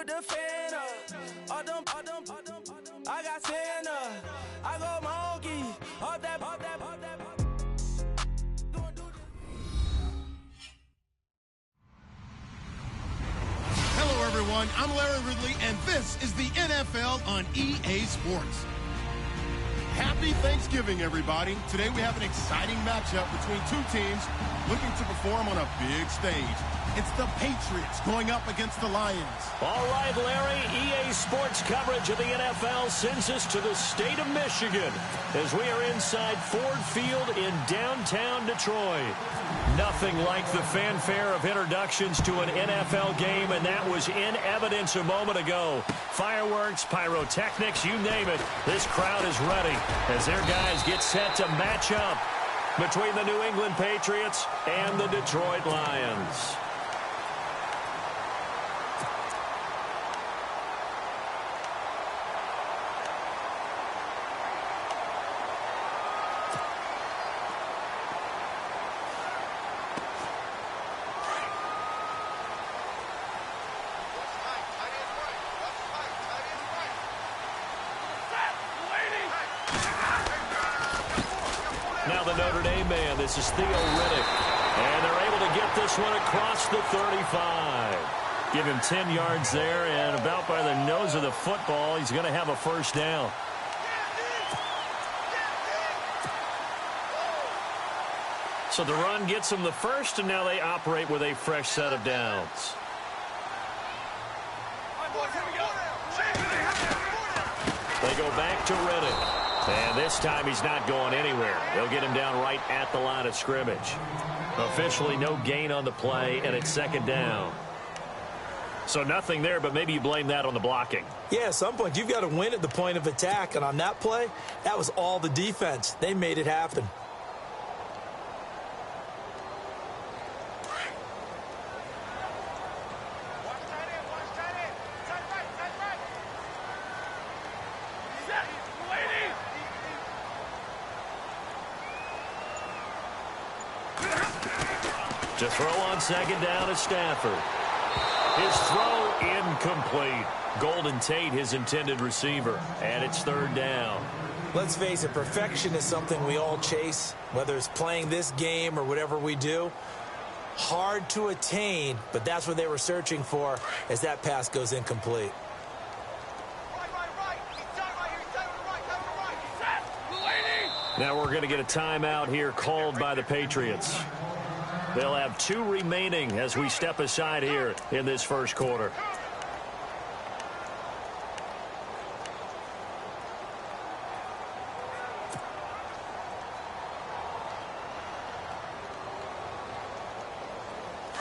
with the fan up. I got Santa. I go monkey. Up that. Hello, everyone. I'm Larry Ridley, and this is the NFL on EA Sports. Happy Thanksgiving, everybody. Today we have an exciting matchup between two teams looking to perform on a big stage. It's the Patriots going up against the Lions. All right, Larry, EA Sports coverage of the NFL sends us to the state of Michigan as we are inside Ford Field in downtown Detroit. Nothing like the fanfare of introductions to an NFL game, and that was in evidence a moment ago. Fireworks, pyrotechnics, you name it. This crowd is ready as their guys get set to match up between the New England Patriots and the Detroit Lions. Now the Notre Dame man, this is Theo Riddick. And they're able to get this one across the 35. Give him 10 yards there, and about by the nose of the football, he's going to have a first down. So the run gets them the first, and now they operate with a fresh set of downs. They go back to Riddick. And this time he's not going anywhere. They'll get him down right at the line of scrimmage. Officially no gain on the play, and it's second down. So nothing there, but maybe you blame that on the blocking. Yeah, at some point you've got to win at the point of attack. And on that play, that was all the defense. They made it happen. To throw on second down is Stafford. His throw incomplete. Golden Tate, his intended receiver. And it's third down. Let's face it, perfection is something we all chase, whether it's playing this game or whatever we do. Hard to attain, but that's what they were searching for as that pass goes incomplete. Now we're going to get a timeout here called by the Patriots. They'll have 2 remaining as we step aside here in this first quarter.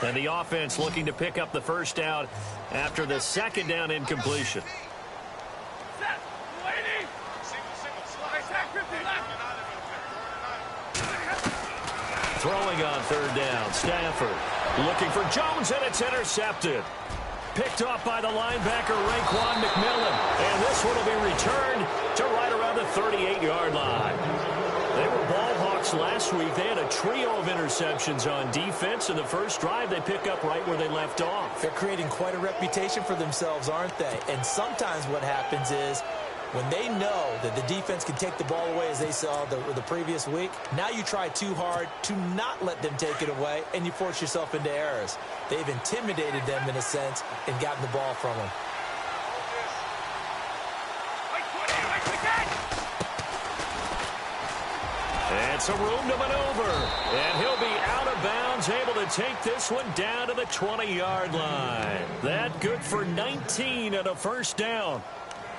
And the offense looking to pick up the first down after the second down incompletion. Throwing on third down, Stafford looking for Jones, and it's intercepted. Picked off by the linebacker, Raekwon McMillan. And this one will be returned to right around the 38-yard line. They were ball hawks last week. They had a trio of interceptions on defense. In the first drive, they pick up right where they left off. They're creating quite a reputation for themselves, aren't they? And sometimes what happens is, when they know that the defense can take the ball away, as they saw the previous week, now you try too hard to not let them take it away, and you force yourself into errors. They've intimidated them, in a sense, and gotten the ball from them. And some room to maneuver. And he'll be out of bounds, able to take this one down to the 20-yard line. That good for 19 and a first down.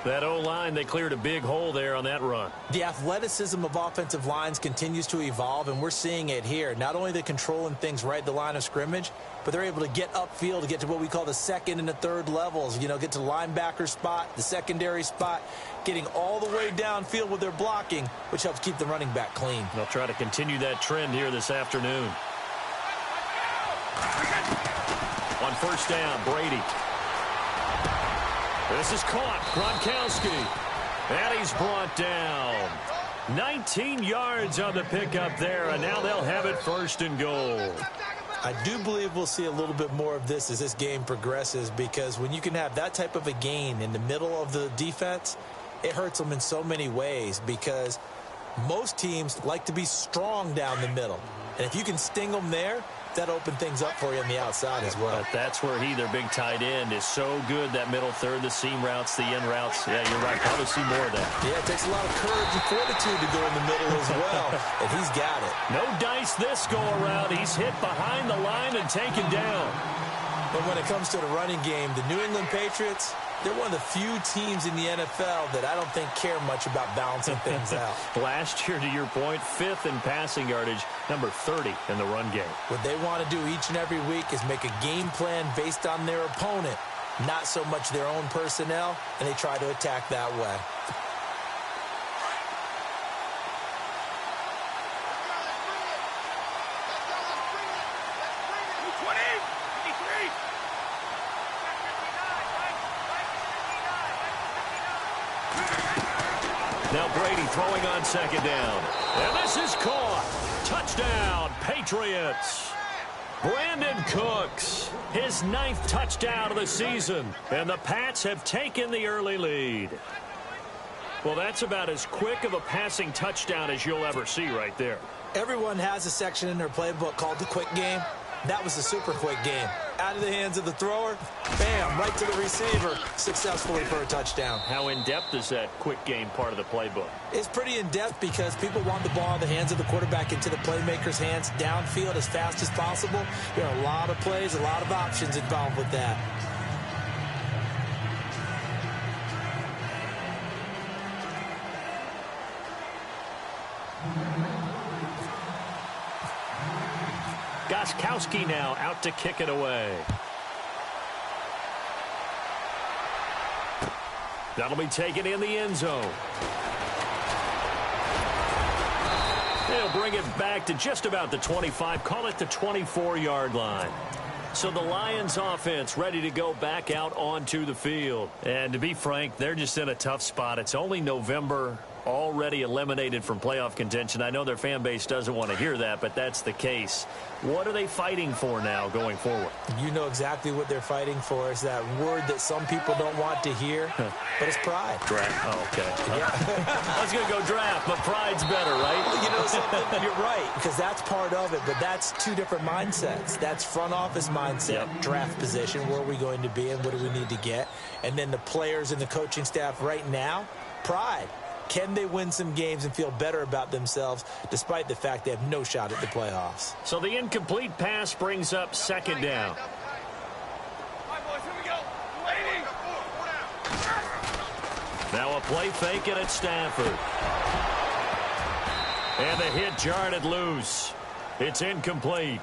That O-line, they cleared a big hole there on that run. The athleticism of offensive lines continues to evolve, and we're seeing it here. Not only are they controlling things right at the line of scrimmage, but they're able to get upfield to get to what we call the second and the third levels. You know, get to the linebacker spot, the secondary spot, getting all the way downfield with their blocking, which helps keep the running back clean. They'll try to continue that trend here this afternoon. On first down, Brady. This is caught. Gronkowski. And he's brought down. 19 yards on the pickup there, and now they'll have it first and goal. I do believe we'll see a little bit more of this as this game progresses, because when you can have that type of a gain in the middle of the defense, it hurts them in so many ways, because most teams like to be strong down the middle. And if you can sting them there, that opens things up for you on the outside as well. But that's where their big tight end, is so good, that middle third, the seam routes, the end routes. Yeah, you're right. Probably see more of that. Yeah, it takes a lot of courage and fortitude to go in the middle as well, and he's got it. No dice this go-around. He's hit behind the line and taken down. But when it comes to the running game, the New England Patriots, they're one of the few teams in the NFL that I don't think care much about balancing things out. Last year, to your point, 5th in passing yardage, number 30 in the run game. What they want to do each and every week is make a game plan based on their opponent, not so much their own personnel, and they try to attack that way. Now Brady throwing on 2nd down. And this is caught. Touchdown, Patriots. Brandon Cooks, his 9th touchdown of the season. And the Pats have taken the early lead. Well, that's about as quick of a passing touchdown as you'll ever see right there. Everyone has a section in their playbook called the quick game. That was a super quick game. Out of the hands of the thrower, bam, right to the receiver, successfully for a touchdown. How in-depth is that quick game part of the playbook? It's pretty in-depth because people want the ball in the hands of the quarterback into the playmaker's hands downfield as fast as possible. There are a lot of plays, a lot of options involved with that. Gostkowski now out to kick it away. That'll be taken in the end zone. They'll bring it back to just about the 25, call it the 24-yard line. So the Lions offense ready to go back out onto the field. And to be frank, they're just in a tough spot. It's only November, already eliminated from playoff contention. I know their fan base doesn't want to hear that, but that's the case. What are they fighting for now going forward? You know exactly what they're fighting for. Is that word that some people don't want to hear, but it's pride. Draft. Oh, okay. Yeah. I was going to go draft, but pride's better, right? Well, you know something? You're right, because that's part of it, but that's two different mindsets. That's front office mindset, draft position, where are we going to be and what do we need to get? And then the players and the coaching staff right now, pride. Can they win some games and feel better about themselves despite the fact they have no shot at the playoffs? So the incomplete pass brings up 2nd down. Now a play fake and it's Stafford. And the hit jarred it loose. It's incomplete.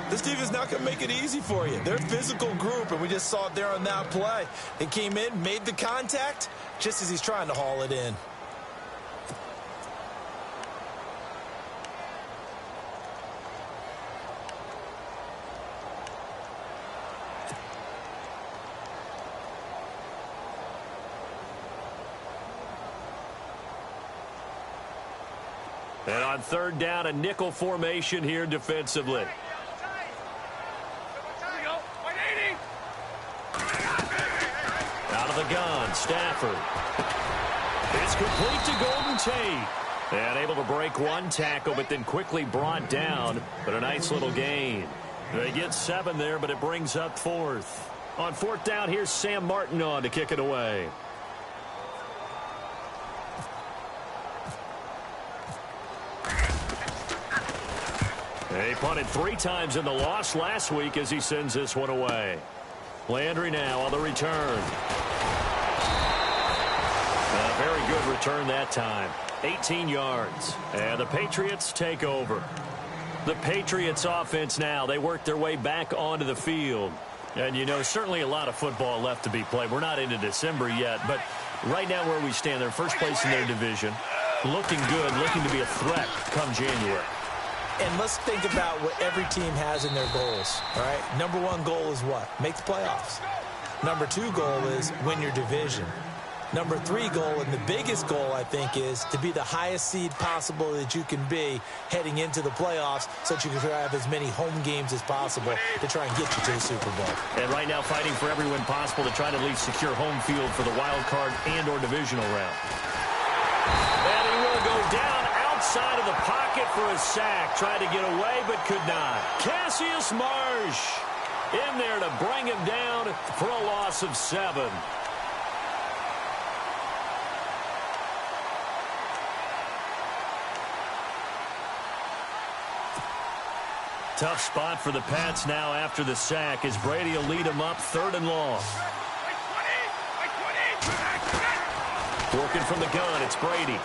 This defense is not going to make it easy for you. They're a physical group, and we just saw it there on that play. They came in, made the contact, just as he's trying to haul it in. And on 3rd down, a nickel formation here defensively. Out of the gun, Stafford. It's complete to Golden Tate. And able to break one tackle, but then quickly brought down. But a nice little gain. They get 7 there, but it brings up 4th. On 4th down, here's Sam Martin on to kick it away. He punted 3 times in the loss last week as he sends this one away. Landry now on the return. A very good return that time. 18 yards. And the Patriots take over. The Patriots offense now, they work their way back onto the field. And, you know, certainly a lot of football left to be played. We're not into December yet, but right now where we stand, they're first place in their division. Looking good, looking to be a threat come January. And let's think about what every team has in their goals, all right? Number 1 goal is what? Make the playoffs. Number 2 goal is win your division. Number 3 goal, and the biggest goal, I think, is to be the highest seed possible that you can be heading into the playoffs so that you can have as many home games as possible to try and get you to the Super Bowl. And right now fighting for every win possible to try to at least secure home field for the wild card and or divisional round. And he will go down outside of the pocket for a sack. Tried to get away but could not. Cassius Marsh in there to bring him down for a loss of 7. Tough spot for the Pats now after the sack as Brady will lead them up 3rd and long. Working from the gun, it's Brady.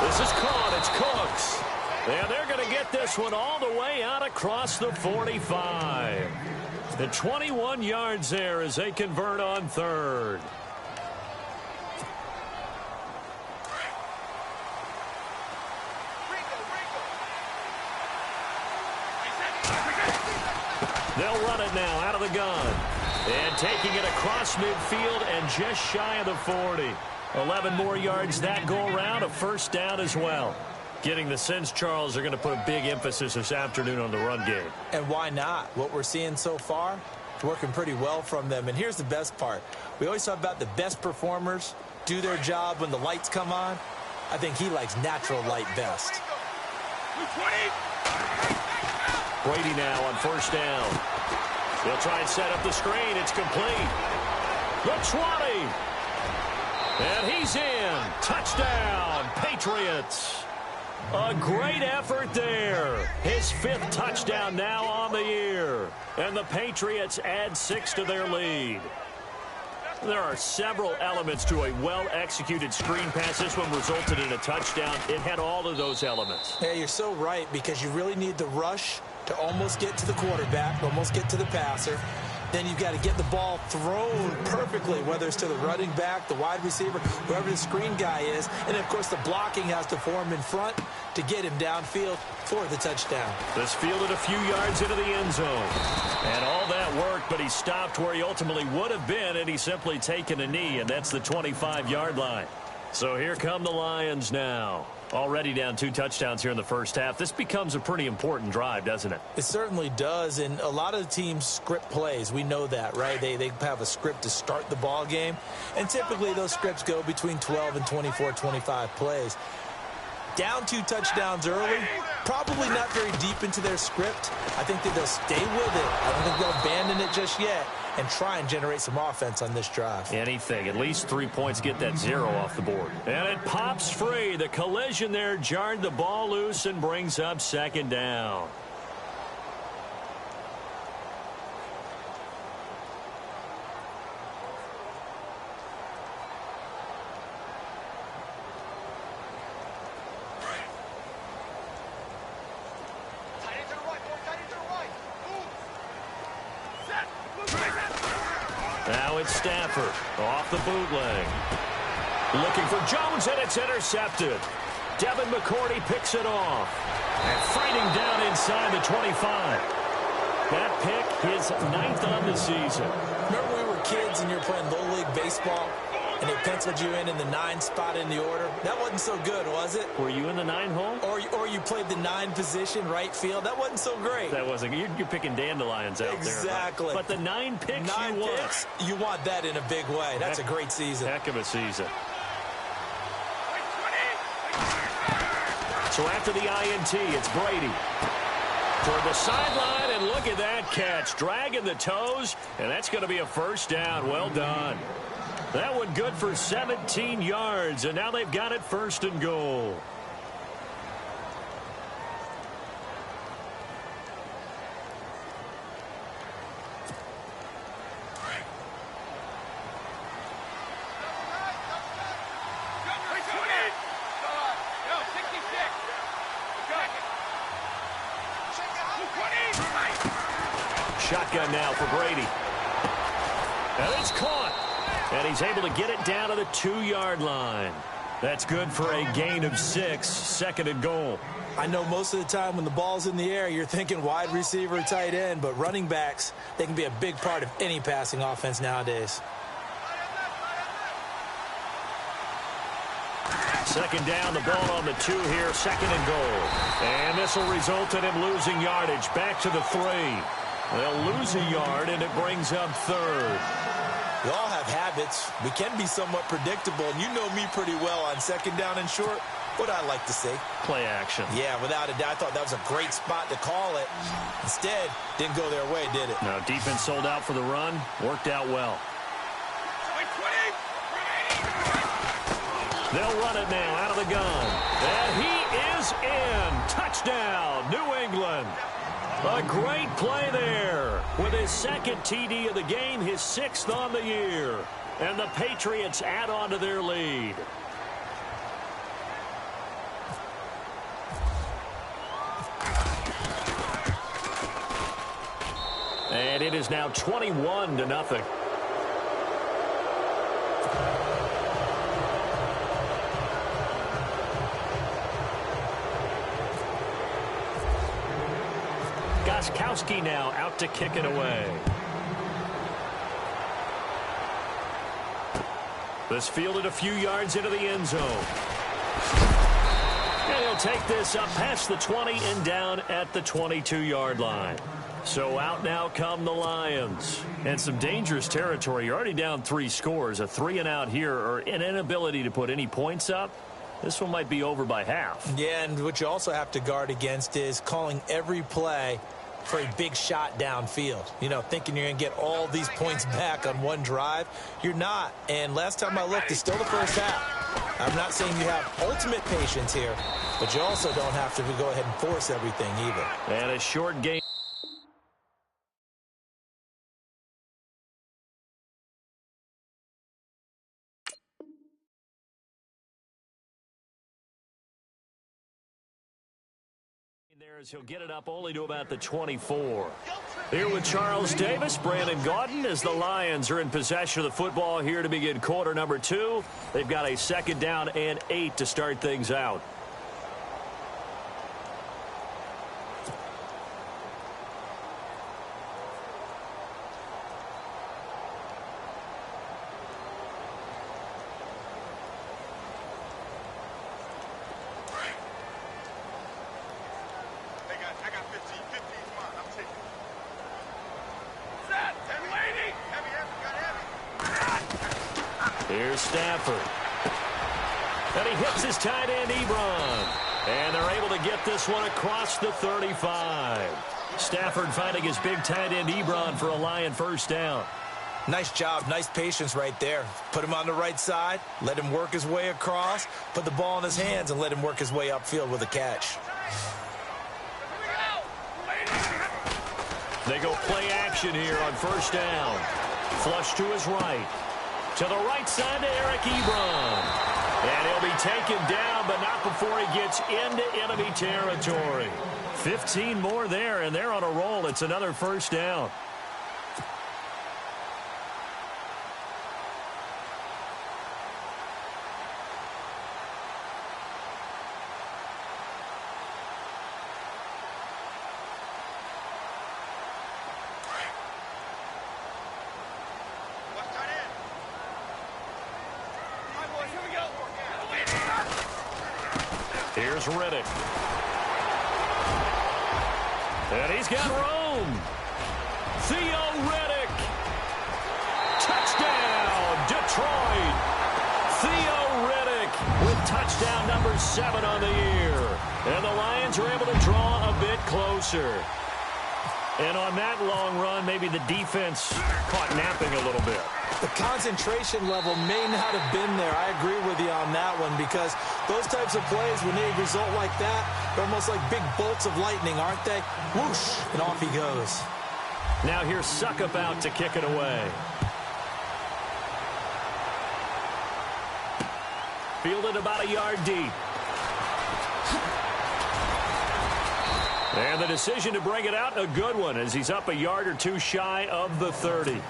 This is caught, it's Cooks. And they're going to get this one all the way out across the 45. The 21 yards there as they convert on 3rd. They'll run it now out of the gun. And taking it across midfield and just shy of the 40. 11 more yards that go around, a first down as well. Getting the sense, Charles, are going to put a big emphasis this afternoon on the run game. And why not? What we're seeing so far, working pretty well from them. And here's the best part. We always talk about the best performers do their job when the lights come on. I think he likes natural light best. Brady now on first down. He'll try and set up the screen. It's complete. The 20. And he's in. Touchdown, Patriots. A great effort there. His 5th touchdown now on the year. And the Patriots add 6 to their lead. There are several elements to a well-executed screen pass. This one resulted in a touchdown. It had all of those elements. Yeah, you're so right, because you really need the rush to almost get to the quarterback, almost get to the passer. Then you've got to get the ball thrown perfectly, whether it's to the running back, the wide receiver, whoever the screen guy is. And, of course, the blocking has to form in front to get him downfield for the touchdown. This fielded a few yards into the end zone. And all that worked, but he stopped where he ultimately would have been, and he's simply taken a knee, and that's the 25-yard line. So here come the Lions now. Already down 2 touchdowns here in the first half. This becomes a pretty important drive, doesn't it? It certainly does, and a lot of the teams script plays. We know that, right? They have a script to start the ball game, and typically those scripts go between 12 and 24, 25 plays. Down 2 touchdowns early, probably not very deep into their script. I think that they'll stay with it. I don't think they'll abandon it just yet and try and generate some offense on this drive. Anything. At least 3 points, get that 0 off the board. And it pops free. The collision there jarred the ball loose and brings up 2nd down. Now it's Stafford off the bootleg. Looking for Jones, and it's intercepted. Devin McCourty picks it off. And fighting down inside the 25. That pick, his 9th on the season. Remember when we were kids and you were playing Little League Baseball and they penciled you in the 9 spot in the order? That wasn't so good, was it? Were you in the 9 hole? Or you played the 9 position, right field? That wasn't so great. That wasn't. You're picking dandelions out there. Exactly. But the 9 picks you want. Picks, you want that in a big way. That's a great season. Heck of a season. So after the INT, it's Brady. Toward the sideline, and look at that catch. Dragging the toes, and that's going to be a first down. Well done. That one good for 17 yards, and now they've got it 1st and goal. Shotgun now for Brady. And it's caught. And he's able to get it down to the 2-yard line. That's good for a gain of 6, 2nd and goal. I know most of the time when the ball's in the air, you're thinking wide receiver, tight end, but running backs, they can be a big part of any passing offense nowadays. Second down, the ball on the 2 here, second and goal. And this will result in him losing yardage. Back to the 3. They'll lose a yard, and it brings up third. We all have habits. We can be somewhat predictable, and you know me pretty well on second down and short. What I like to say. Play action. Yeah, without a doubt. I thought that was a great spot to call it. Instead, didn't go their way, did it? Now, defense sold out for the run. Worked out well. They'll run it now out of the gun. And he is in. Touchdown, New England. A great play there. With his second TD of the game, his 6th on the year. And the Patriots add on to their lead. And it is now 21-0. Gostkowski now out to kick it away. This fielded a few yards into the end zone. And he'll take this up past the 20 and down at the 22-yard line. So out now come the Lions. And some dangerous territory. You're already down 3 scores. A 3-and-out here, or an inability to put any points up. This one might be over by half. Yeah, and what you also have to guard against is calling every play for a big shot downfield. You know, thinking you're going to get all these points back on one drive. You're not. And last time I looked, it's still the first half. I'm not saying you have ultimate patience here, but you also don't have to go ahead and force everything either. And a short game. There as he'll get it up only to about the 24. Here with Charles Davis, Brandon Gaudin, as the Lions are in possession of the football here to begin quarter number 2. They've got a second down and 8 to start things out. Here's Stafford. And he hits his tight end, Ebron. And they're able to get this one across the 35. Stafford finding his big tight end, Ebron, for a Lion first down. Nice job, nice patience right there. Put him on the right side, let him work his way across, put the ball in his hands, and let him work his way upfield with a catch. They go play action here on first down. Flush to his right. To the right side to Eric Ebron. And he'll be taken down, but not before he gets into enemy territory. 15 more there, and they're on a roll. It's another first down. Here's Riddick. And he's got room. Theo Riddick. Touchdown, Detroit. Theo Riddick with touchdown number 7 on the year. And the Lions are able to draw a bit closer. And on that long run, maybe the defense caught napping a little bit. The concentration level may not have been there. I agree with you on that one, because those types of plays, when they result like that, they're almost like big bolts of lightning, aren't they? Whoosh, and off he goes. Now here's Suckup out to kick it away. Fielded about a yard deep. And the decision to bring it out, a good one, as he's up a yard or 2 shy of the 30.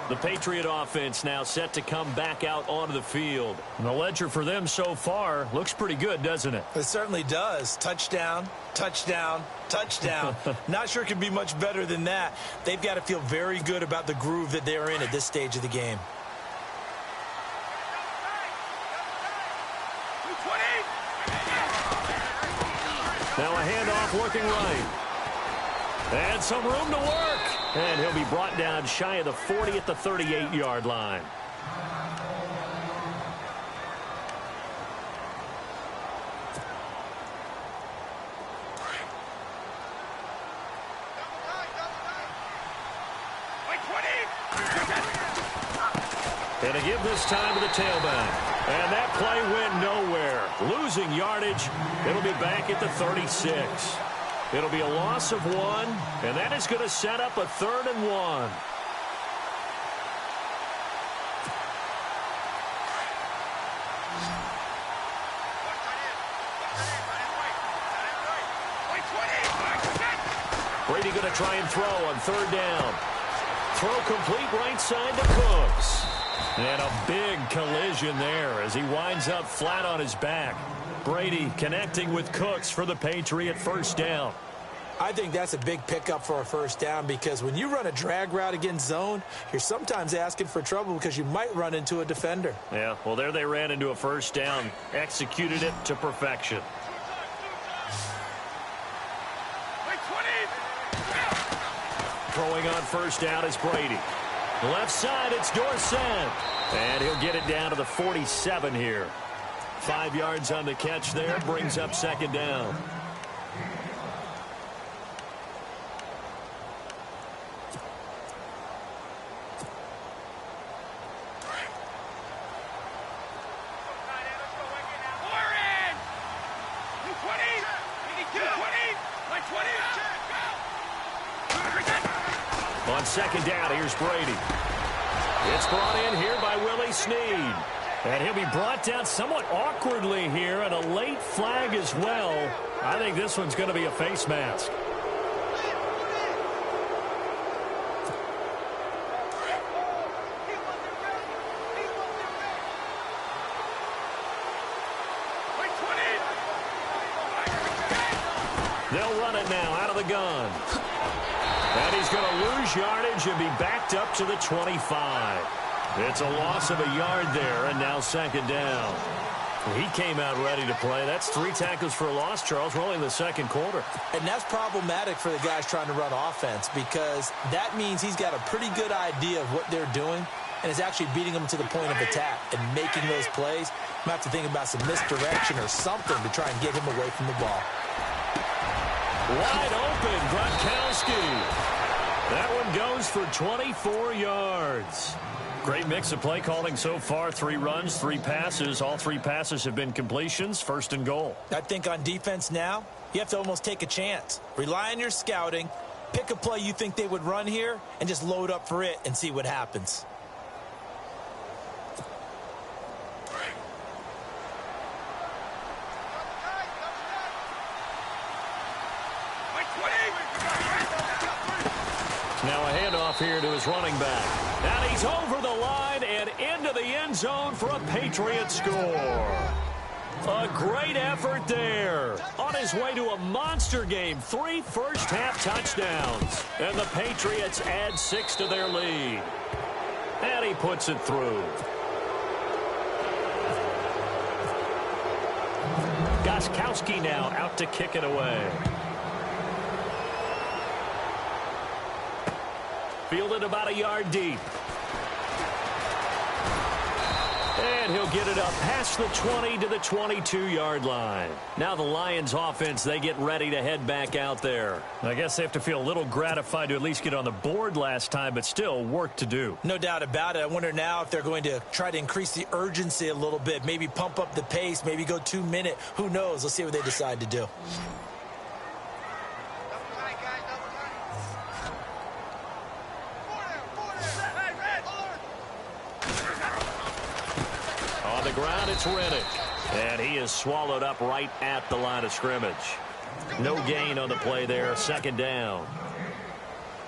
The Patriot offense now set to come back out onto the field. And the ledger for them so far looks pretty good, doesn't it? It certainly does. Touchdown, touchdown, touchdown. Not sure it can be much better than that. They've got to feel very good about the groove that they're in at this stage of the game. Now a handoff looking right. And some room to work. And he'll be brought down shy of the 40 at the 38-yard line. And a give this time to the tailback. And that play went nowhere. Losing yardage. It'll be back at the 36. It'll be a loss of 1, and that is going to set up a 3rd and 1. Brady going to try and throw on 3rd down. Throw complete right side to Cooks. And a big collision there as he winds up flat on his back. Brady connecting with Cooks for the Patriot 1st down. I think that's a big pickup for a 1st down because when you run a drag route against zone, you're sometimes asking for trouble because you might run into a defender. Yeah, well, there they ran into a 1st down. Executed it to perfection. Throwing on 1st down is Brady. Left side, it's Dorsett. And he'll get it down to the 47 here. 5 yards on the catch there, brings up 2nd down. On 2nd down, here's Brady. It's brought in here by Willie Snead. And he'll be brought down somewhat awkwardly here, and a late flag as well. I think this one's going to be a face mask. They'll run it now out of the gun. And he's going to lose yardage and be backed up to the 25. It's a loss of a yard there, and now 2nd down. He came out ready to play. That's 3 tackles for a loss, Charles. We're only in the 2nd quarter. And that's problematic for the guys trying to run offense because that means he's got a pretty good idea of what they're doing and is actually beating them to the point of attack and making those plays. You might have to think about some misdirection or something to try and get him away from the ball. Wide open, Gronkowski. That one goes for 24 yards. Great mix of play calling so far. 3 runs, 3 passes. All 3 passes have been completions. 1st and goal. I think on defense now, you have to almost take a chance. Rely on your scouting. Pick a play you think they would run here and just load up for it and see what happens. Now a handoff here to his running back. And he's over the line and into the end zone for a Patriot score. A great effort there. On his way to a monster game. 3 first-half touchdowns. And the Patriots add 6 to their lead. And he puts it through. Gostkowski now out to kick it away. Fielded about a yard deep. And he'll get it up past the 20 to the 22-yard line. Now the Lions offense, they get ready to head back out there. I guess they have to feel a little gratified to at least get on the board last time, but still work to do. No doubt about it. I wonder now if they're going to try to increase the urgency a little bit, maybe pump up the pace, maybe go 2-minute. Who knows? Let's see what they decide to do. On the ground, it's Reddick. And he is swallowed up right at the line of scrimmage. No gain on the play there. 2nd down.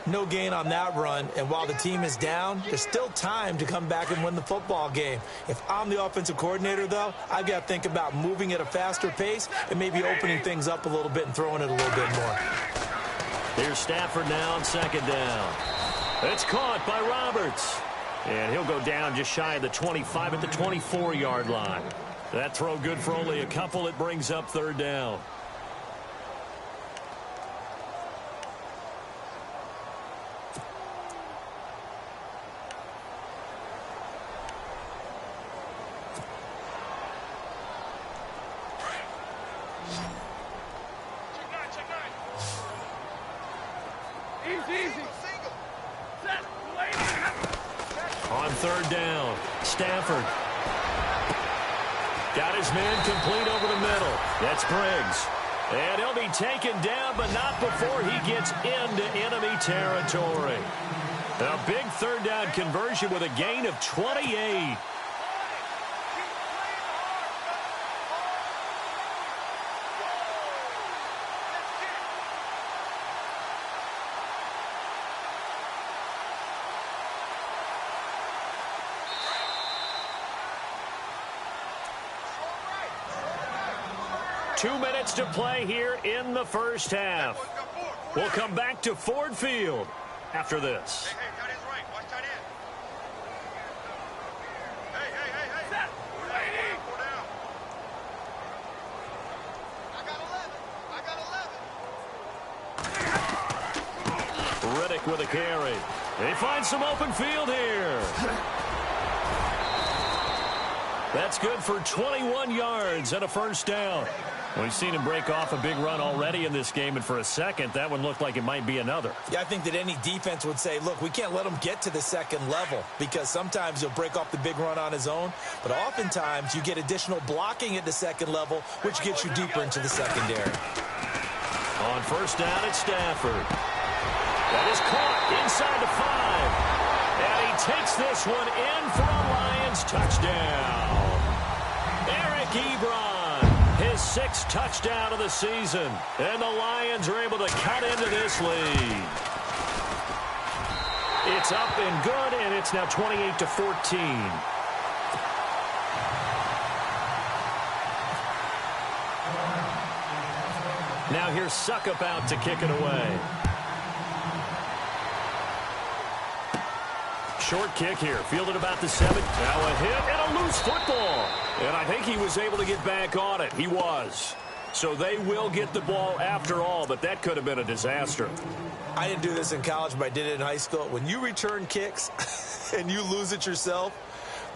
No gain on that run. And while the team is down, there's still time to come back and win the football game. If I'm the offensive coordinator, though, I've got to think about moving at a faster pace and maybe opening things up a little bit and throwing it a little bit more. Here's Stafford now on 2nd down. It's caught by Roberts. And he'll go down just shy of the 25 at the 24-yard line. That throw good for only a couple. It brings up third down. On third down, Stafford. Got his man complete over the middle. That's Briggs. And he'll be taken down, but not before he gets into enemy territory. A big third down conversion with a gain of 28. Two minutes to play here in the first half. We'll come back to Ford Field after this. Hey, tight end's right. Watch tight end. Hey. Set. Waiting. Four down. I got 11. Riddick with a carry. They find some open field here. That's good for 21 yards and a first down. We've seen him break off a big run already in this game, and for a second, that one looked like it might be another. Yeah, I think that any defense would say, look, we can't let him get to the second level, because sometimes he'll break off the big run on his own, but oftentimes you get additional blocking at the second level, which gets you deeper into the secondary. On first down, it's Stafford. That is caught inside the 5. And he takes this one in for a Lions touchdown. Eric Ebron, his 6th touchdown of the season. And the Lions are able to cut into this lead. It's up and good, and it's now 28-14. Now here's Suckup out to kick it away. Short kick here, fielded about the 7. Now a hit and a loose football. And I think he was able to get back on it. He was. So they will get the ball after all, but that could have been a disaster. I didn't do this in college, but I did it in high school. When you return kicks and you lose it yourself,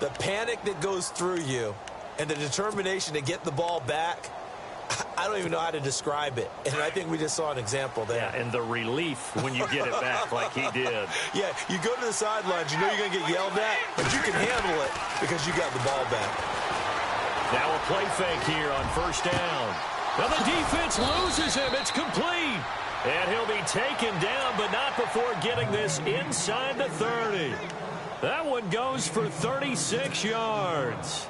the panic that goes through you and the determination to get the ball back, I don't even know how to describe it. And I think we just saw an example there. Yeah, and the relief when you get it back like he did. Yeah, you go to the sidelines, you know you're going to get yelled at, but you can handle it because you got the ball back. Now a play fake here on first down. Now the defense loses him. It's complete. And he'll be taken down, but not before getting this inside the 30. That one goes for 36 yards.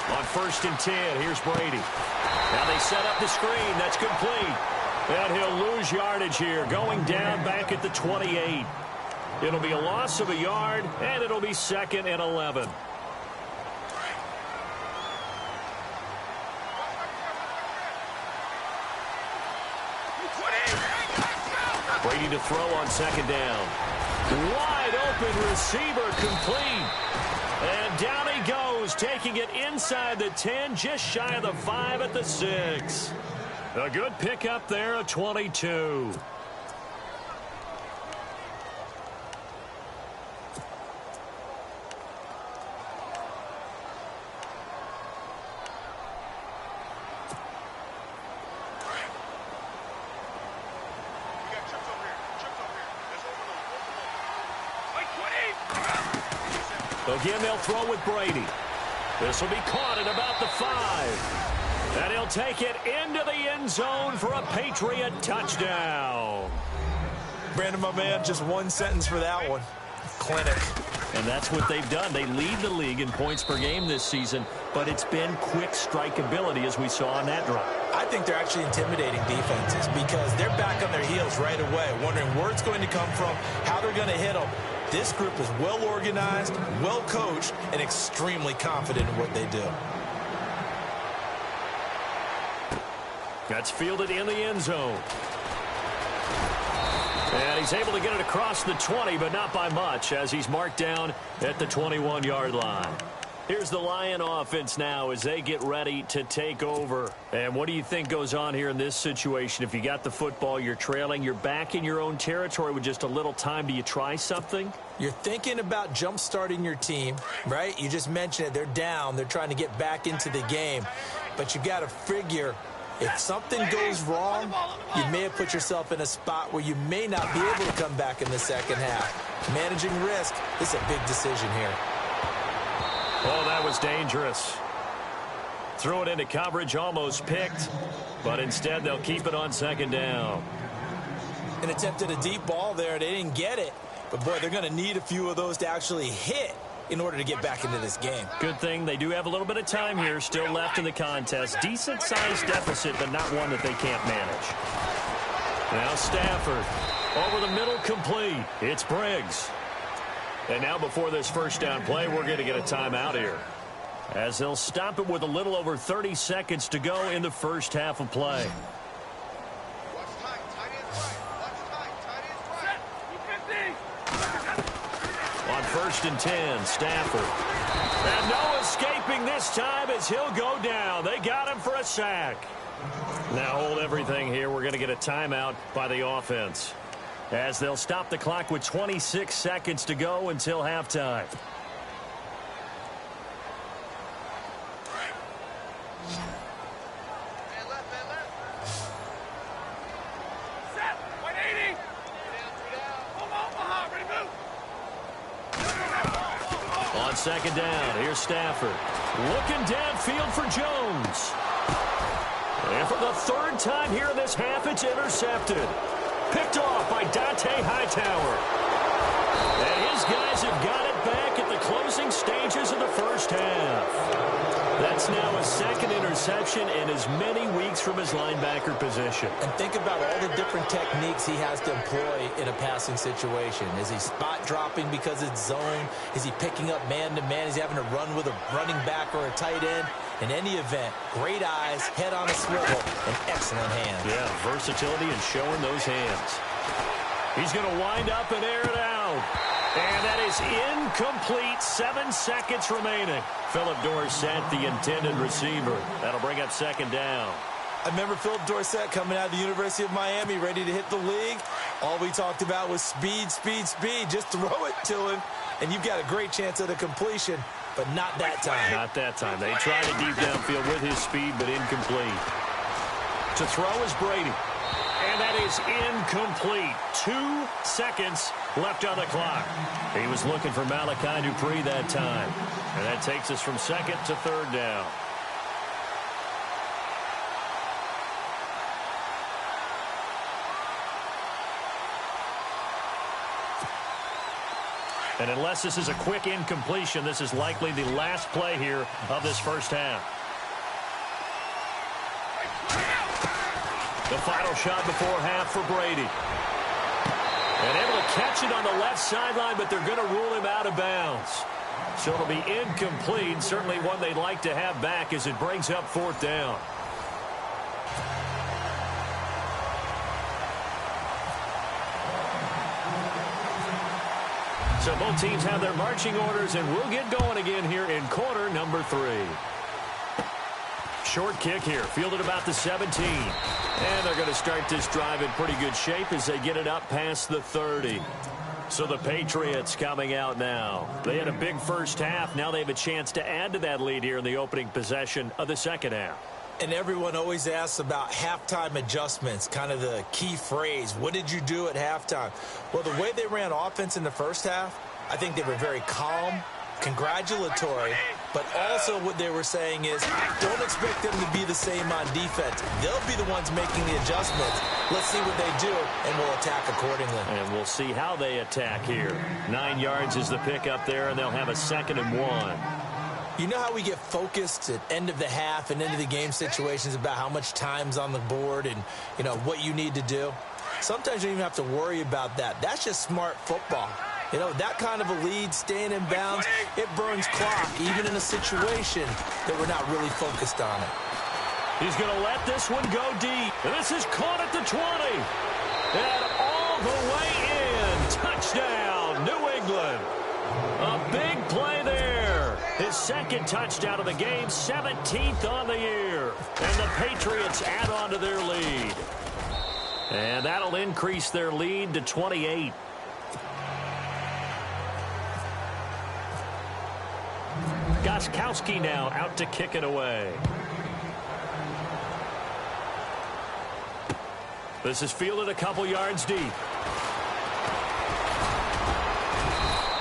On first and 10, here's Brady. Now they set up the screen. That's complete. And he'll lose yardage here, going down back at the 28. It'll be a loss of a yard, and it'll be 2nd and 11. Brady to throw on 2nd down. Wide open receiver complete. And down he goes, taking it inside the 10, just shy of the 5 at the 6. A good pickup there, a 22. Again, they'll throw with Brady. This will be caught at about the 5. And he'll take it into the end zone for a Patriot touchdown. Brandon, my man, just one sentence for that one. Clinic. And that's what they've done. They lead the league in points per game this season, but it's been quick strikeability as we saw on that drive. I think they're actually intimidating defenses because they're back on their heels right away, wondering where it's going to come from, how they're going to hit them. This group is well organized, well coached, and extremely confident in what they do. That's fielded in the end zone. And he's able to get it across the 20, but not by much, as he's marked down at the 21-yard line. Here's the Lion offense now as they get ready to take over. And what do you think goes on here in this situation? If you got the football, you're trailing, you're back in your own territory with just a little time. Do you try something? You're thinking about jump-starting your team, right? You just mentioned it. They're down. They're trying to get back into the game. But you got to figure, if something goes wrong, you may have put yourself in a spot where you may not be able to come back in the second half. Managing risk is a big decision here. Oh, that was dangerous. Threw it into coverage, almost picked, but instead they'll keep it on second down. An attempt at a deep ball there. They didn't get it. But, boy, they're going to need a few of those to actually hit in order to get back into this game. Good thing they do have a little bit of time here still left in the contest. Decent-sized deficit, but not one that they can't manage. Now Stafford. Over the middle, complete. It's Briggs. And now before this first down play, we're going to get a timeout here, as they'll stop it with a little over 30 seconds to go in the first half of play. On 1st and 10, Stafford. And no escaping this time as he'll go down. They got him for a sack. Now hold everything here. We're going to get a timeout by the offense, as they'll stop the clock with 26 seconds to go until halftime. On second down, here's Stafford. Looking downfield for Jones. And for the third time here in this half, it's intercepted. Picked off by Dante Hightower. And his guys have got it back at the closing stages of the first half. That's now his second interception in as many weeks from his linebacker position. And think about all the different techniques he has to employ in a passing situation. Is he spot dropping because it's zone? Is he picking up man-to-man? Is he having to run with a running back or a tight end? In any event, great eyes, head on a swivel, and excellent hands. Yeah, versatility and showing those hands. He's going to wind up and air it out. And that is incomplete. 7 seconds remaining. Philip Dorsett, the intended receiver. That'll bring up second down. I remember Philip Dorsett coming out of the University of Miami, ready to hit the league. All we talked about was speed, speed, speed. Just throw it to him, and you've got a great chance at a completion. But not that time. Not that time. They tried it deep downfield with his speed, but incomplete. To throw is Brady. And that is incomplete. 2 seconds left on the clock. He was looking for Malachi Dupree that time. And that takes us from second to third down. And unless this is a quick incompletion, this is likely the last play here of this first half. The final shot before half for Brady. And able to catch it on the left sideline, but they're going to rule him out of bounds. So it'll be incomplete. Certainly one they'd like to have back as it brings up fourth down. So both teams have their marching orders, and we'll get going again here in quarter number 3. Short kick here, fielded about the 17. And they're going to start this drive in pretty good shape as they get it up past the 30. So the Patriots coming out now. They had a big first half. Now they have a chance to add to that lead here in the opening possession of the second half. And everyone always asks about halftime adjustments, kind of the key phrase. What did you do at halftime? Well, the way they ran offense in the first half, I think they were very calm, congratulatory, but also what they were saying is don't expect them to be the same on defense. They'll be the ones making the adjustments. Let's see what they do, and we'll attack accordingly. And we'll see how they attack here. 9 yards is the pick up there, and they'll have a 2nd and 1. You know how we get focused at end of the half and end of the game situations about how much time's on the board and, you know, what you need to do? Sometimes you don't even have to worry about that. That's just smart football. You know, that kind of a lead, staying in bounds, it burns clock, even in a situation that we're not really focused on it. He's going to let this one go deep. And this is caught at the 20. And all the way in. Touchdown, New England. A big play there. His second touchdown of the game, 17th on the year. And the Patriots add on to their lead. And that'll increase their lead to 28. Gostkowski now out to kick it away. This is fielded a couple yards deep.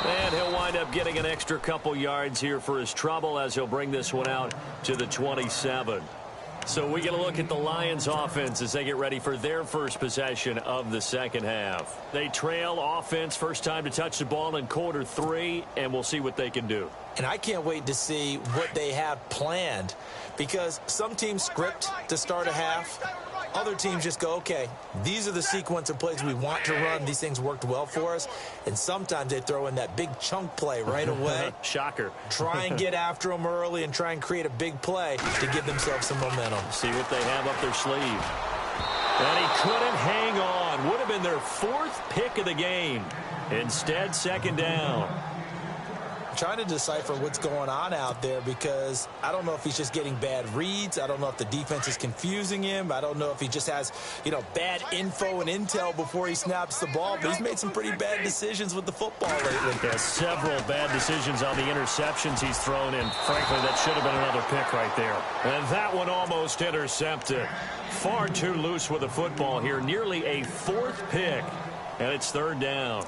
And he'll wind up getting an extra couple yards here for his trouble as he'll bring this one out to the 27. So we get a look at the Lions offense as they get ready for their first possession of the second half. They trail offense, first time to touch the ball in quarter 3, and we'll see what they can do. And I can't wait to see what they have planned, because some teams script to start a half. Other teams just go, okay, these are the sequence of plays we want to run. These things worked well for us. And sometimes they throw in that big chunk play right away. Shocker. Try and get after them early and try and create a big play to give themselves some momentum. See what they have up their sleeve. And he couldn't hang on. Would have been their 4th pick of the game. Instead, second down. Trying to decipher what's going on out there, because I don't know if he's just getting bad reads. I don't know if the defense is confusing him. I don't know if he just has, bad info and intel before he snaps the ball. But he's made some pretty bad decisions with the football lately. Yeah, several bad decisions on the interceptions he's thrown in. Frankly, that should have been another pick right there. And that one almost intercepted. Far too loose with the football here. Nearly a 4th pick. And it's third down.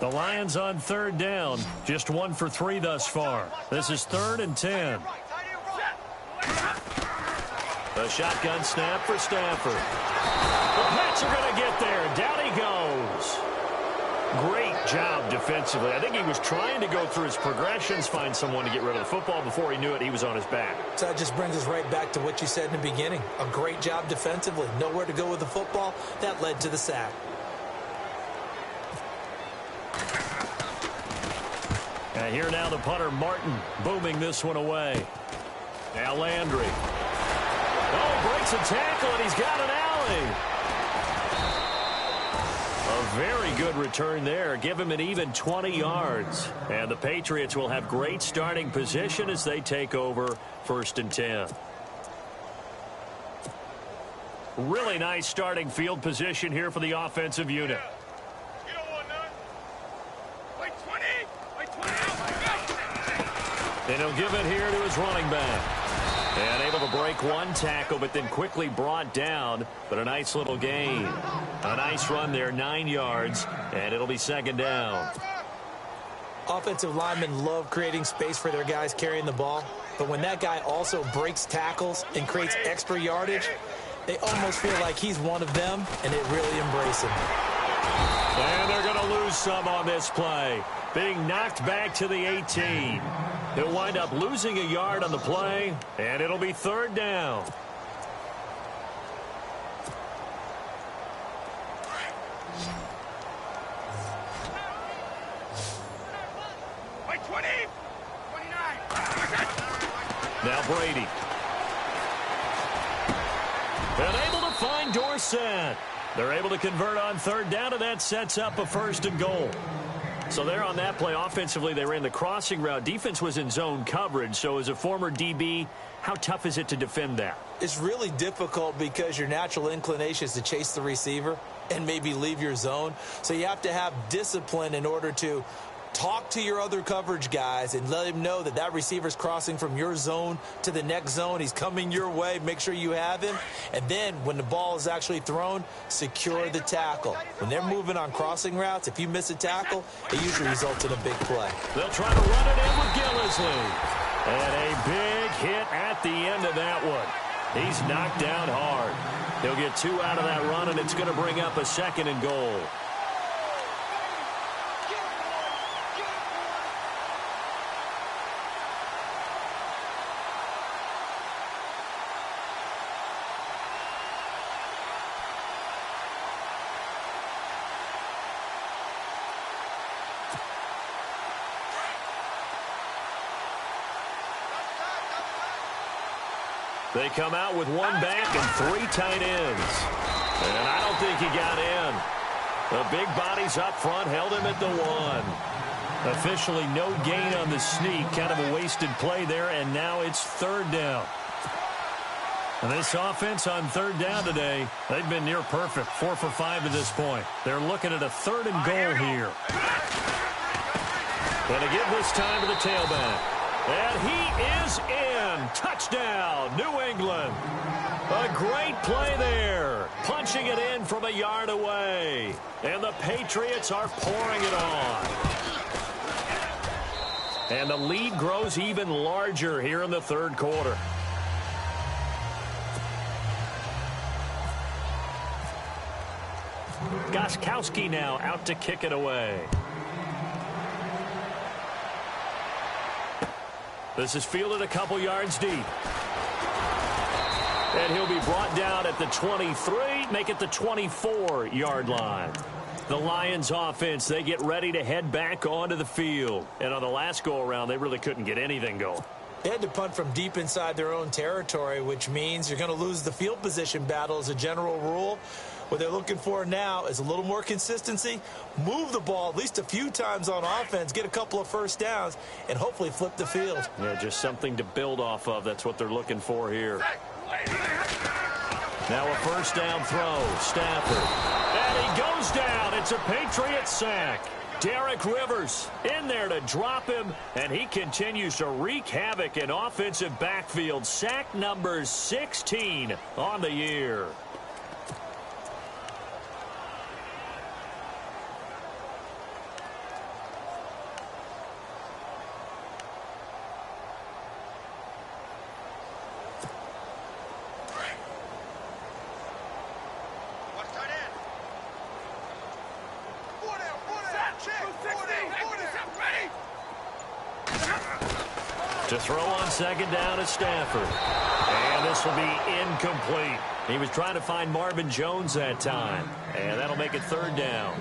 The Lions on third down. Just 1 for 3 thus far. This is 3rd and 10. A shotgun snap for Stafford. The Pats are going to get there. Down he goes. Great job defensively. I think he was trying to go through his progressions, find someone to get rid of the football. Before he knew it, he was on his back. So that just brings us right back to what you said in the beginning. A great job defensively. Nowhere to go with the football. That led to the sack. And here now the punter, Martin, booming this one away. Now Landry. Oh, breaks a tackle, and he's got an alley. A very good return there. Give him an even 20 yards. And the Patriots will have great starting position as they take over 1st and 10. Really nice starting field position here for the offensive unit. And he'll give it here to his running back. And able to break one tackle, but then quickly brought down. But a nice little gain. A nice run there, 9 yards. And it'll be second down. Offensive linemen love creating space for their guys carrying the ball. But when that guy also breaks tackles and creates extra yardage, they almost feel like he's one of them, and they really embrace him. And they're going to lose some on this play. Being knocked back to the 18. He'll wind up losing a yard on the play, and it'll be third down. Now Brady. And able to find Dorsett. They're able to convert on third down, and that sets up a 1st and goal. So there on that play, offensively, they ran the crossing route. Defense was in zone coverage. So as a former DB, how tough is it to defend that? It's really difficult because your natural inclination is to chase the receiver and maybe leave your zone. So you have to have discipline in order to talk to your other coverage guys and let him know that that receiver's crossing from your zone to the next zone. He's coming your way. Make sure you have him. And then when the ball is actually thrown, secure the tackle. When they're moving on crossing routes, if you miss a tackle, it usually results in a big play. They'll try to run it in with Gillislee. And a big hit at the end of that one. He's knocked down hard. He'll get 2 out of that run, and it's going to bring up a 2nd and goal. They come out with one back and 3 tight ends. And I don't think he got in. The big bodies up front held him at the 1. Officially no gain on the sneak. Kind of a wasted play there, and now it's 3rd down. And this offense on 3rd down today, they've been near perfect. 4 for 5 to this point. They're looking at a 3rd and goal here. Going to give this time to the tailback. And he is in. Touchdown, New England. A great play there. Punching it in from a yard away. And the Patriots are pouring it on. And the lead grows even larger here in the 3rd quarter. Gostkowski now out to kick it away. This is fielded a couple yards deep. And he'll be brought down at the 23, make it the 24-yard line. The Lions offense, they get ready to head back onto the field. And on the last go-around, they really couldn't get anything going. They had to punt from deep inside their own territory, which means you're going to lose the field position battle as a general rule. What they're looking for now is a little more consistency, move the ball at least a few times on offense, get a couple of first downs, and hopefully flip the field. Yeah, just something to build off of. That's what they're looking for here. Now a first down throw. Stafford. And he goes down. It's a Patriot sack. Derek Rivers in there to drop him, and he continues to wreak havoc in offensive backfield. Sack number 16 on the year. To throw on second down is Stafford. And this will be incomplete. He was trying to find Marvin Jones that time. And that'll make it 3rd down.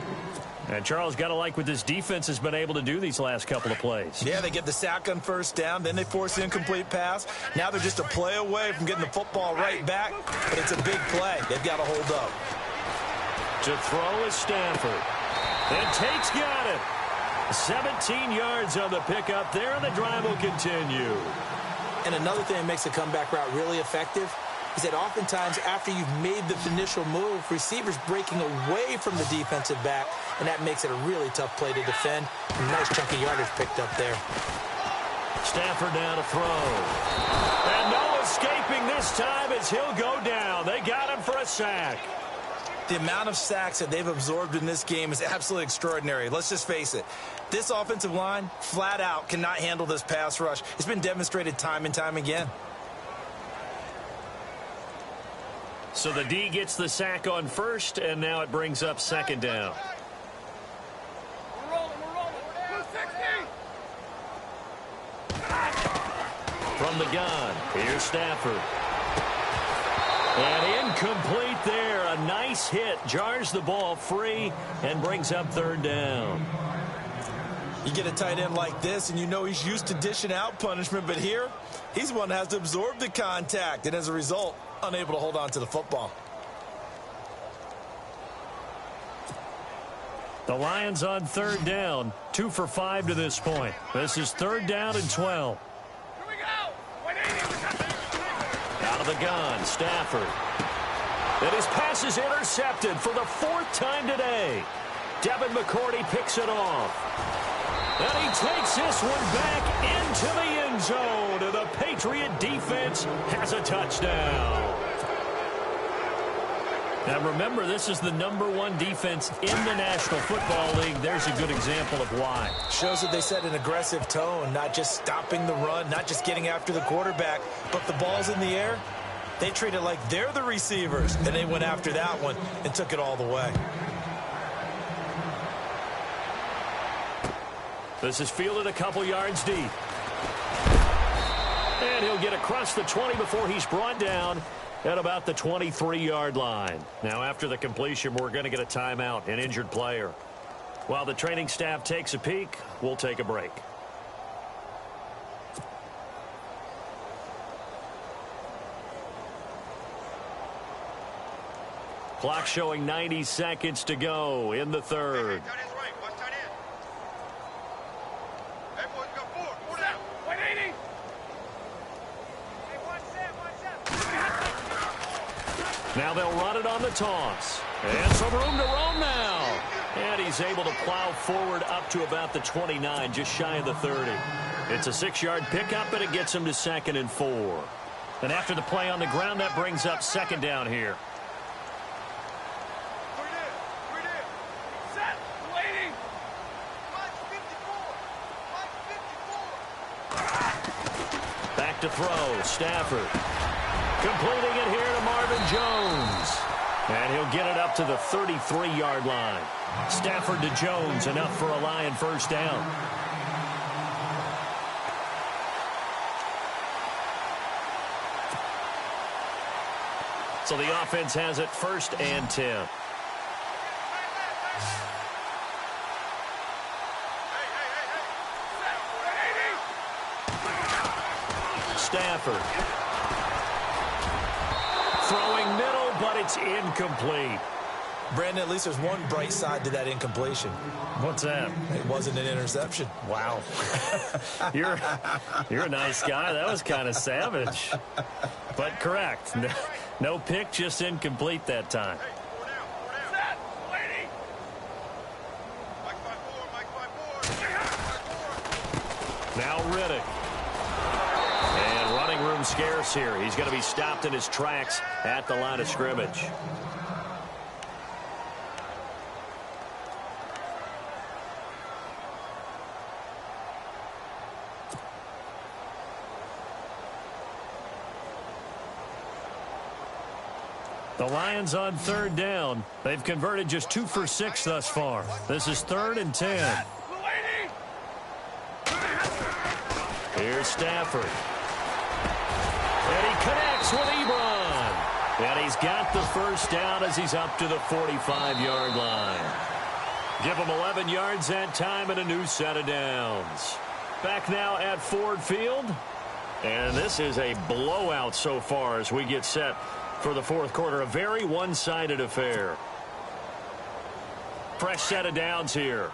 And Charles, got to like what this defense has been able to do these last couple of plays. Yeah, they get the sack on first down, then they force the incomplete pass. Now they're just a play away from getting the football right back, but it's a big play. They've got to hold up. To throw is Stafford. And Tate's got it. 17 yards on the pickup there, and the drive will continue. And another thing that makes the comeback route really effective is that oftentimes after you've made the initial move, receivers breaking away from the defensive back, and that makes it a really tough play to defend. A nice chunk of yardage picked up there. Stafford now to throw. And no escaping this time as he'll go down. They got him for a sack. The amount of sacks that they've absorbed in this game is absolutely extraordinary. Let's just face it. This offensive line, flat out, cannot handle this pass rush. It's been demonstrated time and time again. So the D gets the sack on first, and now it brings up second down. We're rolling. 260. From the gun, here's Stafford. And incomplete there. A nice hit. Jars the ball free and brings up 3rd down. You get a tight end like this, and you know he's used to dishing out punishment, but here, he's the one that has to absorb the contact, and as a result, unable to hold on to the football. The Lions on 3rd down, 2 for 5 to this point. This is 3rd down and 12. Here we go. 180. Out of the gun, Stafford. And his pass is intercepted for the 4th time today. Devin McCourty picks it off. And he takes this one back into the end zone. And the Patriot defense has a touchdown. Now remember, this is the #1 defense in the National Football League. There's a good example of why. Shows that they set an aggressive tone, not just stopping the run, not just getting after the quarterback, but the ball's in the air. They treat it like they're the receivers, and they went after that one and took it all the way. This is fielded a couple yards deep. And he'll get across the 20 before he's brought down at about the 23-yard line. Now, after the completion, we're going to get a timeout, an injured player. While the training staff takes a peek, we'll take a break. Clock showing 90 seconds to go in the third. Now they'll run it on the toss. And some room to roam now. And he's able to plow forward up to about the 29, just shy of the 30. It's a 6-yard pickup, and it gets him to 2nd and 4. And after the play on the ground, that brings up 2nd down here. Back to throw, Stafford. Completing it here to Marvin Jones. And he'll get it up to the 33-yard line. Stafford to Jones, enough for a Lion first down. So the offense has it 1st and 10. Stafford. Throwing middle, but it's incomplete. Brandon, at least there's one bright side to that incompletion. What's that? It wasn't an interception. Wow. You're a nice guy. That was kind of savage. But correct. No pick, just incomplete that time. Now Riddick. And running room scarce here. He's going to be stopped in his tracks at the line of scrimmage. The Lions on 3rd down. They've converted just 2 for 6 thus far. This is 3rd and 10. Here's Stafford. And he connects with Ebron. And he's got the first down as he's up to the 45-yard line. Give him 11 yards that time and a new set of downs. Back now at Ford Field. And this is a blowout so far as we get set for the 4th quarter. A very one-sided affair. Fresh set of downs here.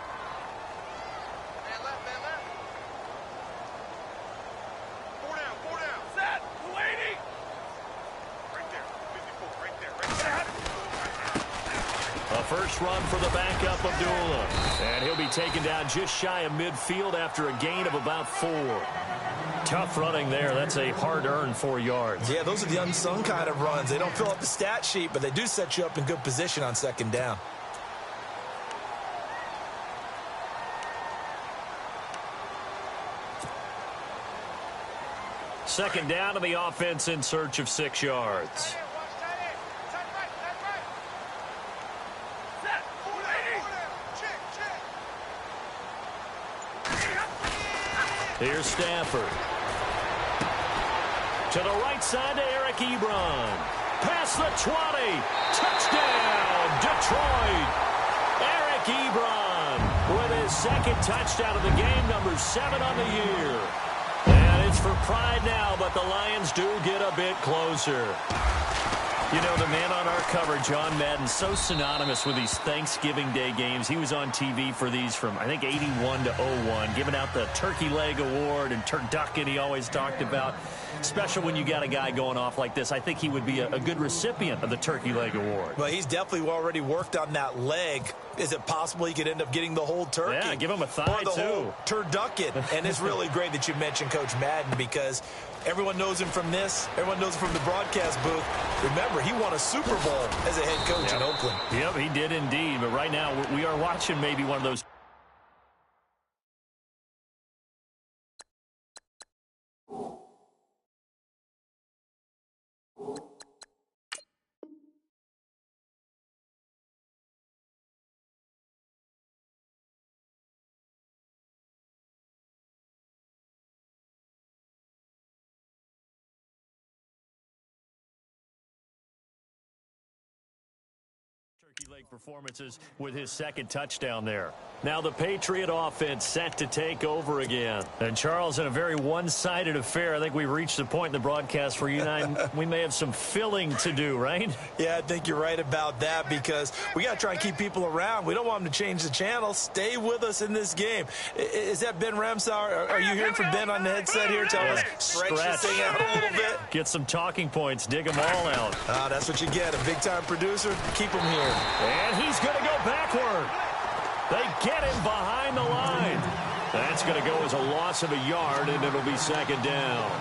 A first run for the backup, Abdullah. And he'll be taken down just shy of midfield after a gain of about 4. Tough running there. That's a hard-earned 4 yards. Yeah, those are the unsung kind of runs. They don't fill up the stat sheet, but they do set you up in good position on 2nd down. Second down to the offense in search of 6 yards. Here's Stafford. To the right side to Eric Ebron. Past the 20. Touchdown, Detroit. Eric Ebron with his 2nd touchdown of the game, number 7 on the year. And it's for pride now, but the Lions do get a bit closer. You know, the man on our cover, John Madden, so synonymous with these Thanksgiving Day games. He was on TV for these from, I think, 81 to 01, giving out the Turkey Leg Award and turducken he always talked about. Special when you got a guy going off like this. I think he would be a good recipient of the Turkey Leg Award. Well, he's definitely already worked on that leg. Is it possible he could end up getting the whole turkey? Yeah, give him a thigh, or the too. whole turducken. And it's really great that you mentioned Coach Madden, because everyone knows him from this. Everyone knows him from the broadcast booth. Remember, he won a Super Bowl as a head coach in Oakland. Yep, he did indeed. But right now, we are watching maybe one of those. Leg performances with his second touchdown there. Now the Patriot offense set to take over again. And Charles, in a very one-sided affair, I think we've reached the point in the broadcast where you and I, we may have some filling to do, right? Yeah, I think you're right about that because we got to try and keep people around. We don't want them to change the channel. Stay with us in this game. Is that Ben Ramsauer? Are you hearing from Ben on the headset here? Tell us, stretch this thing out a little bit. Get some talking points. Dig them all out. That's what you get. A big-time producer. Keep him here. And he's going to go backward. They get him behind the line. That's going to go as a loss of a yard, and it'll be second down.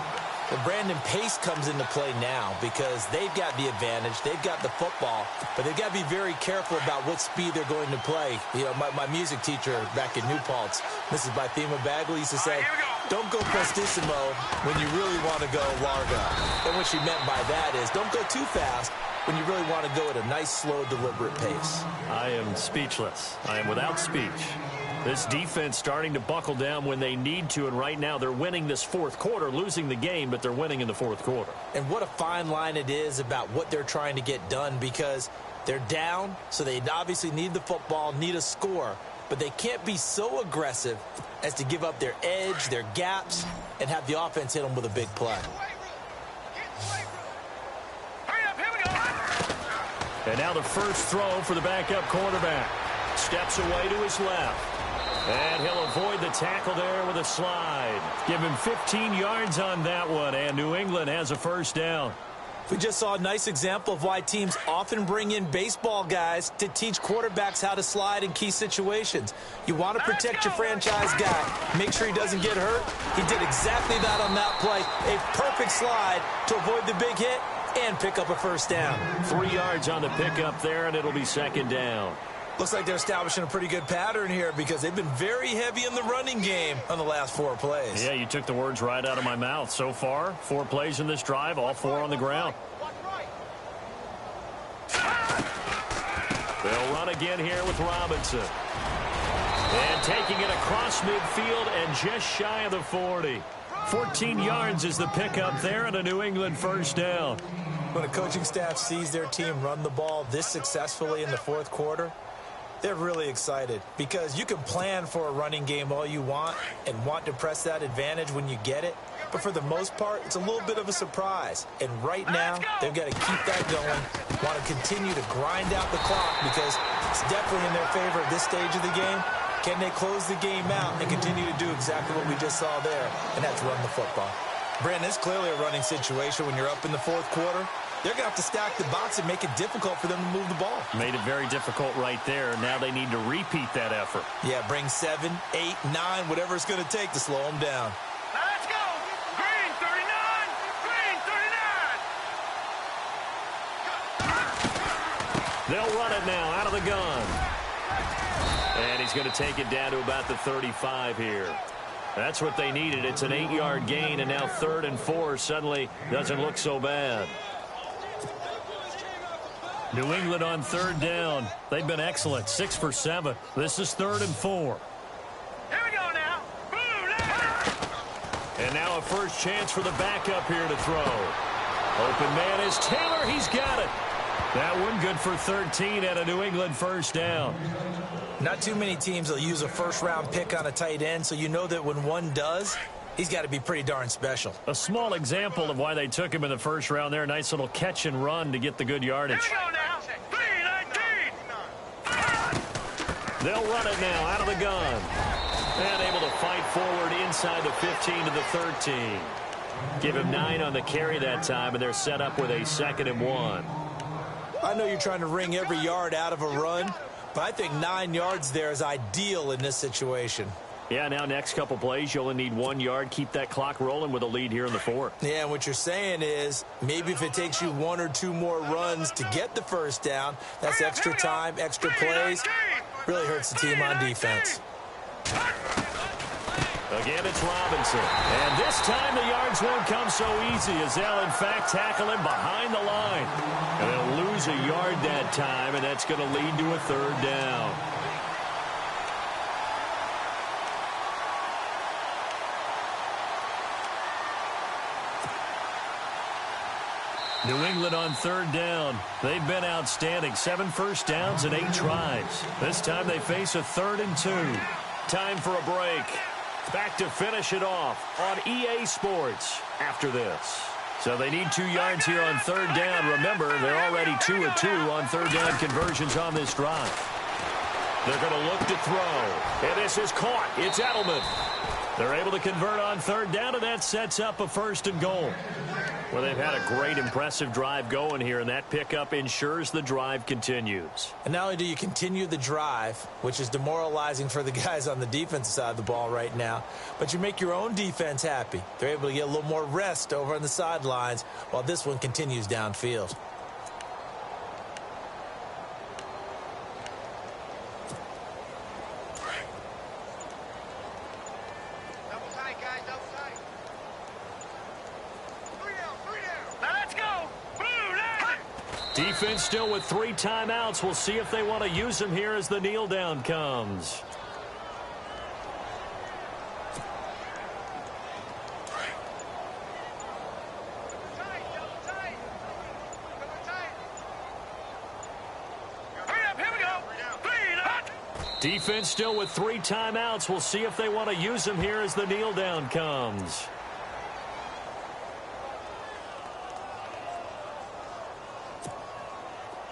Well, Brandon, pace comes into play now because they've got the advantage. They've got the football, but they've got to be very careful about what speed they're going to play. You know, my music teacher back in New Paltz, Mrs. Bythema Bagley, used to say, don't go prestissimo when you really want to go largo. And what she meant by that is don't go too fast when you really want to go at a nice, slow, deliberate pace. I am speechless. I am without speech. This defense starting to buckle down when they need to, and right now they're winning this fourth quarter, losing the game, but they're winning in the fourth quarter. And what a fine line it is about what they're trying to get done because they're down, so they obviously need the football, need a score, but they can't be so aggressive as to give up their edge, their gaps, and have the offense hit them with a big play. And now the first throw for the backup quarterback. Steps away to his left. And he'll avoid the tackle there with a slide. Give him 15 yards on that one, and New England has a first down. We just saw a nice example of why teams often bring in baseball guys to teach quarterbacks how to slide in key situations. You want to protect your franchise guy. Make sure he doesn't get hurt. He did exactly that on that play. A perfect slide to avoid the big hit and pick up a first down. 3 yards on the pickup there, and it'll be second down. Looks like they're establishing a pretty good pattern here because they've been very heavy in the running game on the last 4 plays. Yeah, you took the words right out of my mouth. So far, 4 plays in this drive, all 4 on the ground. They'll run again here with Robinson. And taking it across midfield and just shy of the 40. 14 yards is the pickup there and a New England first down. When a coaching staff sees their team run the ball this successfully in the fourth quarter, they're really excited because you can plan for a running game all you want and want to press that advantage when you get it. But for the most part, it's a little bit of a surprise. And right now, they've got to keep that going, want to continue to grind out the clock because it's definitely in their favor at this stage of the game. Can they close the game out and continue to do exactly what we just saw there, and that's run the football? Brandon, it's clearly a running situation when you're up in the fourth quarter. They're going to have to stack the box and make it difficult for them to move the ball. Made it very difficult right there. Now they need to repeat that effort. Yeah, bring 7, 8, 9, whatever it's going to take to slow them down. Let's go! Green 39! Green 39! They'll run it now out of the gun. And he's going to take it down to about the 35 here. That's what they needed. It's an 8-yard gain, and now 3rd and 4 suddenly doesn't look so bad. New England on 3rd down. They've been excellent, 6 for 7. This is 3rd and 4. Here we go now. And now a first chance for the backup here to throw. Open man is Taylor. He's got it. That one good for 13 and a New England first down. Not too many teams will use a first-round pick on a tight end, so you know that when one does, he's got to be pretty darn special. A small example of why they took him in the first round there. Nice little catch and run to get the good yardage. Here we go now. 3-19. They'll run it now out of the gun. And able to fight forward inside the 15 to the 13. Give him 9 on the carry that time, and they're set up with a 2nd and 1. I know you're trying to wring every yard out of a run, but I think 9 yards there is ideal in this situation. Yeah, now next couple plays, you only need 1 yard. Keep that clock rolling with a lead here in the 4th. Yeah, and what you're saying is maybe if it takes you 1 or 2 more runs to get the first down, that's extra time, extra plays. Really hurts the team on defense. Again, it's Robinson. And this time the yards won't come so easy as they'll, in fact, tackle him behind the line. And they'll lose a yard that time, and that's going to lead to a 3rd down. New England on third down. They've been outstanding. 7 first downs and 8 tries. This time they face a 3rd and 2. Time for a break. Back to finish it off on EA Sports after this. So they need 2 yards here on third down. Remember, they're already 2 of 2 on third down conversions on this drive. They're going to look to throw. And this is caught. It's Edelman. They're able to convert on third down, and that sets up a 1st and goal. Well, they've had a great, impressive drive going here, and that pickup ensures the drive continues. And not only do you continue the drive, which is demoralizing for the guys on the defensive side of the ball right now, but you make your own defense happy. They're able to get a little more rest over on the sidelines while this one continues downfield. Defense still with 3 timeouts. We'll see if they want to use them here as the kneel down comes. Defense still with 3 timeouts. We'll see if they want to use them here as the kneel down comes.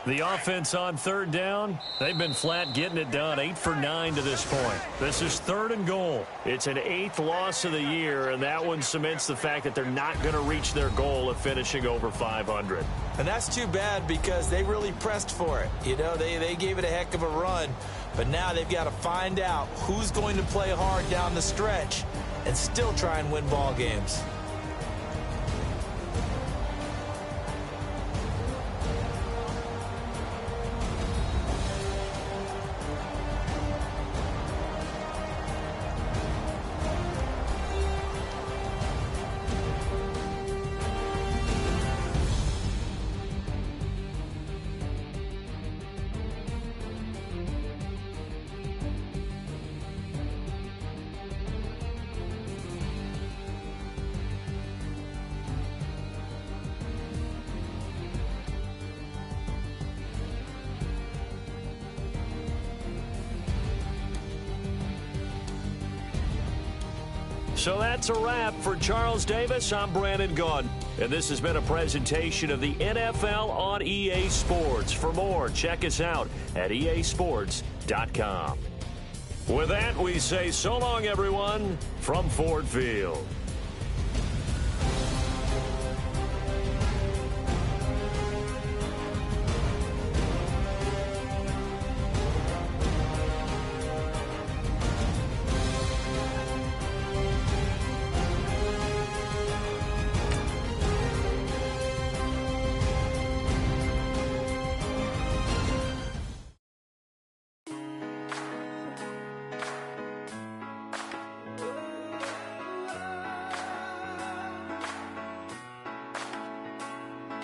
The offense on third down, they've been flat getting it done. 8 for 9 to this point. This is 3rd and goal. It's an 8th loss of the year, and that one cements the fact that they're not going to reach their goal of finishing over 500. And that's too bad because they really pressed for it. You know, they gave it a heck of a run, but now they've got to find out who's going to play hard down the stretch and still try and win ball games. So that's a wrap for Charles Davis. I'm Brandon Gaudin, and this has been a presentation of the NFL on EA Sports. For more, check us out at easports.com. With that, we say so long, everyone, from Ford Field.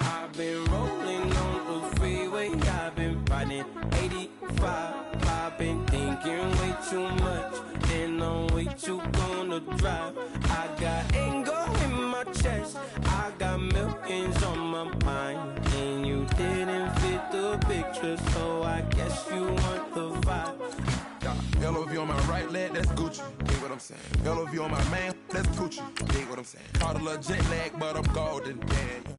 I've been rolling on the freeway, I've been riding 85. I've been thinking way too much, and I'm way too gonna drive. I got anger in my chest, I got millions on my mind, and you didn't fit the picture, so I guess you want the vibe. Yellow if you on my right leg, that's Gucci. Dig what I'm saying. Yellow if you on my man, that's Gucci. Dig what I'm saying. Caught a little jet lag, but I'm golden. Yeah.